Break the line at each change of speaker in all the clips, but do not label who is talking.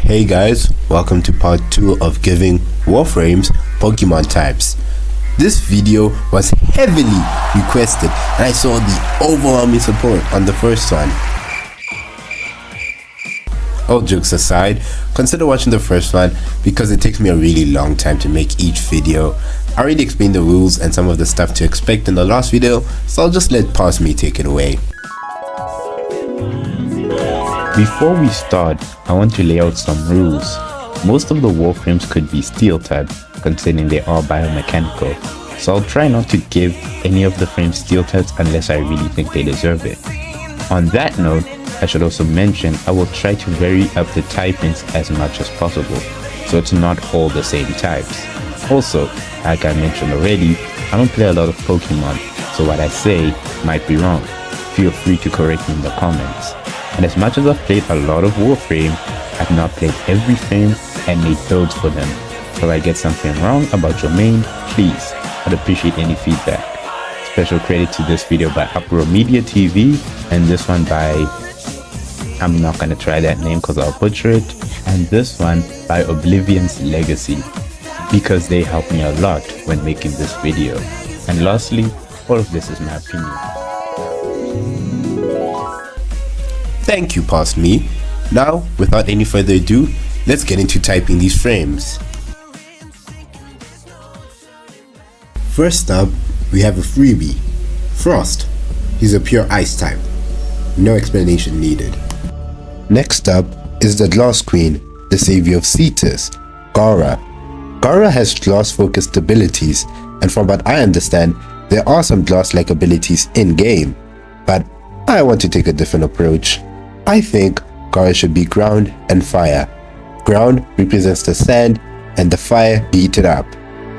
Hey guys, welcome to part 2 of giving Warframes Pokemon types. This video was heavily requested and I saw the overwhelming support on the first one. All jokes aside, consider watching the first one because it takes me a really long time to make each video. I already explained the rules and some of the stuff to expect in the last video, so I'll just let past me take it away.
Before we start, I want to lay out some rules. Most of the Warframes could be steel type, considering they are biomechanical, so I'll try not to give any of the frames steel types unless I really think they deserve it. On that note, I should also mention I will try to vary up the typings as much as possible, so it's not all the same types. Also, like I mentioned already, I don't play a lot of Pokemon, so what I say might be wrong. Feel free to correct me in the comments. And as much as I've played a lot of Warframe, I've not played every frame and made builds for them. So if I get something wrong about your main, please, I'd appreciate any feedback. Special credit to this video by Uproar Media TV and this one by, I'm not gonna try that name cause I'll butcher it, and this one by Oblivion's Legacy, because they helped me a lot when making this video. And lastly, all of this is my opinion.
Thank you, past me. Now, without any further ado, let's get into typing these frames. First up, we have a freebie, Frost. He's a pure ice type. No explanation needed. Next up is the Glass Queen, the savior of Cetus, Gara. Gara has glass-focused abilities, and from what I understand, there are some glass-like abilities in-game, but I want to take a different approach. I think Gara should be ground and fire. Ground represents the sand and the fire beat it up,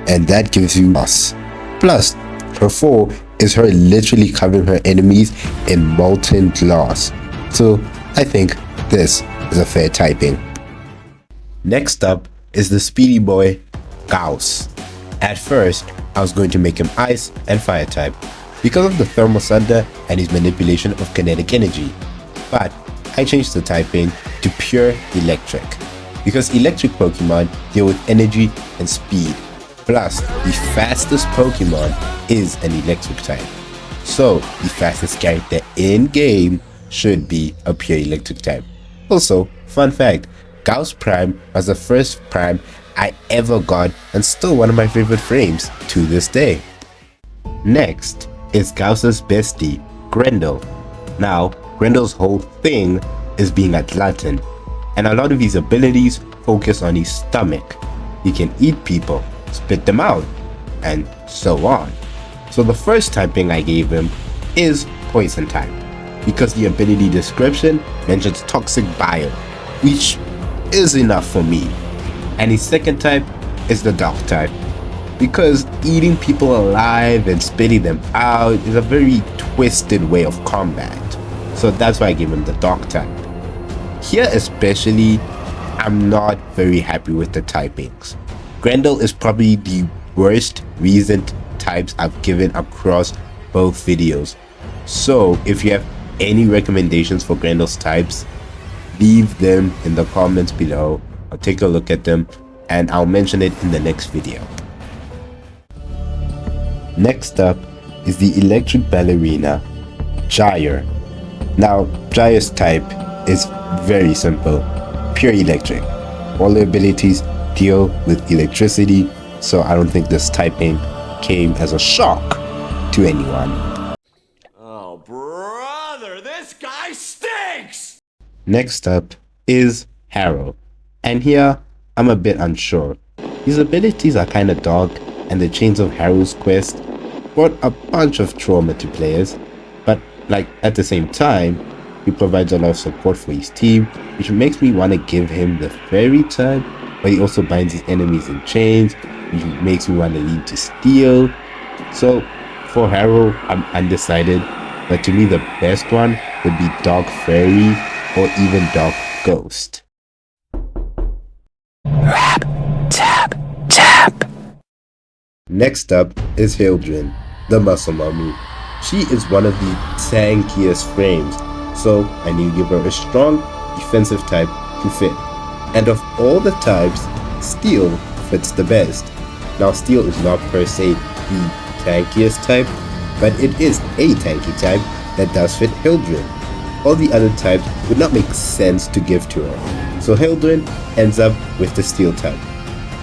and that gives you glass. Plus, her 4 is her literally covering her enemies in molten glass. So I think this is a fair typing. Next up is the speedy boy, Gauss. At first, I was going to make him ice and fire type because of the thermal thunder and his manipulation of kinetic energy. But I changed the typing to pure electric because electric Pokemon deal with energy and speed. Plus, the fastest Pokemon is an electric type. So, the fastest character in game should be a pure electric type. Also, fun fact, Gauss Prime was the first Prime I ever got and still one of my favorite frames to this day. Next is Gauss's bestie, Grendel. Now, Grendel's whole thing is being a glutton, and a lot of his abilities focus on his stomach. He can eat people, spit them out, and so on. So the first typing I gave him is Poison type, because the ability description mentions toxic bio, which is enough for me. And his second type is the Dark type, because eating people alive and spitting them out is a very twisted way of combat. So that's why I gave him the Dark type. Here especially, I'm not very happy with the typings. Grendel is probably the worst recent types I've given across both videos. So if you have any recommendations for Grendel's types, leave them in the comments below. I'll take a look at them and I'll mention it in the next video. Next up is the electric ballerina, Gyre. Now, Gyre's type is very simple, pure electric. All the abilities deal with electricity, so I don't think this typing came as a shock to anyone.
Oh brother, this guy stinks!
Next up is Harrow, and here I'm a bit unsure. His abilities are kinda dark, and the Chains of Harrow's quest brought a bunch of trauma to players, but like at the same time, he provides a lot of support for his team, which makes me want to give him the fairy type, but he also binds his enemies in chains, which makes me want to lean to steel. So for Harrow, I'm undecided, but to me the best one would be Dark Fairy or even Dark Ghost.
Rap, tap, tap.
Next up is Hildryn, the Muscle Mummy. She is one of the tankiest frames, so I need to give her a strong defensive type to fit. And of all the types, Steel fits the best. Now Steel is not per se the tankiest type, but it is a tanky type that does fit Hildryn. All the other types would not make sense to give to her, so Hildryn ends up with the Steel type.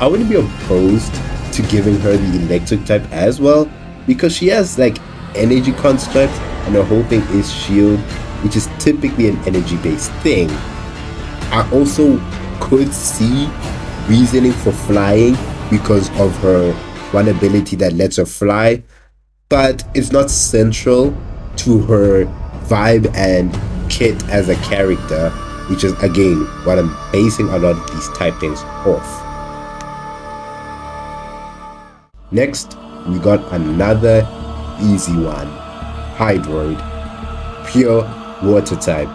I wouldn't be opposed to giving her the Electric type as well, because she has like energy constructs and her whole thing is shield, which is typically an energy based thing. I also could see reasoning for flying because of her one ability that lets her fly, but it's not central to her vibe and kit as a character, which is again what I'm basing a lot of these typings off. Next, we got another easy one. Hydroid. Pure water type.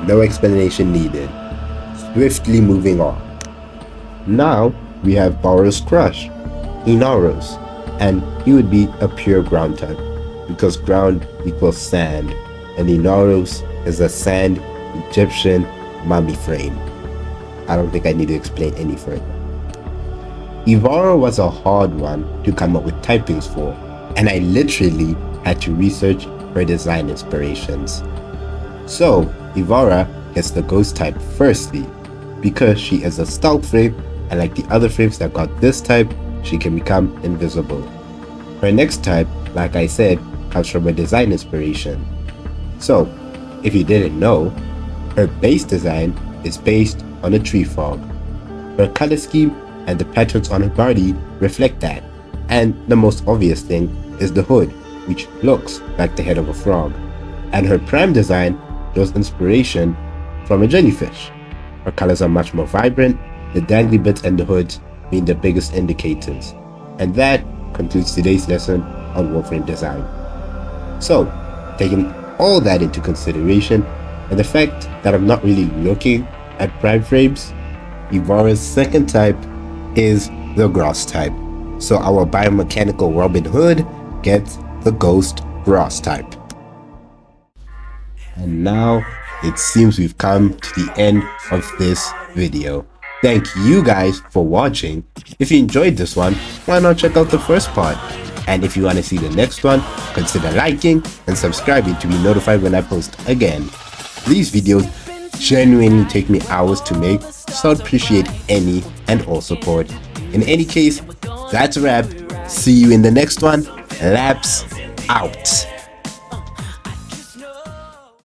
No explanation needed. Swiftly moving on. Now, we have Boros Crush. Inaros. And he would be a pure ground type, because ground equals sand, and Inaros is a sand Egyptian mummy frame. I don't think I need to explain any further. Ivara was a hard one to come up with typings for, and I literally had to research her design inspirations. So, Ivara gets the ghost type firstly, because she is a stealth frame, and like the other frames that got this type, she can become invisible. Her next type, like I said, comes from a design inspiration. So, if you didn't know, her base design is based on a tree frog. Her color scheme and the patterns on her body reflect that, and the most obvious thing is the hood, which looks like the head of a frog, and her prime design draws inspiration from a jellyfish. Her colors are much more vibrant, the dangly bits and the hoods being the biggest indicators. And that concludes today's lesson on Warframe design. So, taking all that into consideration, and the fact that I'm not really looking at prime frames, Ivara's second type is the grass type. So our biomechanical Robin Hood gets the ghost grass type. And now it seems we've come to the end of this video. Thank you guys for watching. If you enjoyed this one, why not check out the first part? And if you want to see the next one, consider liking and subscribing to be notified when I post again. These videos genuinely take me hours to make, so I'd appreciate any and all support. In any case, that's a wrap. See you in the next one. Lapse out.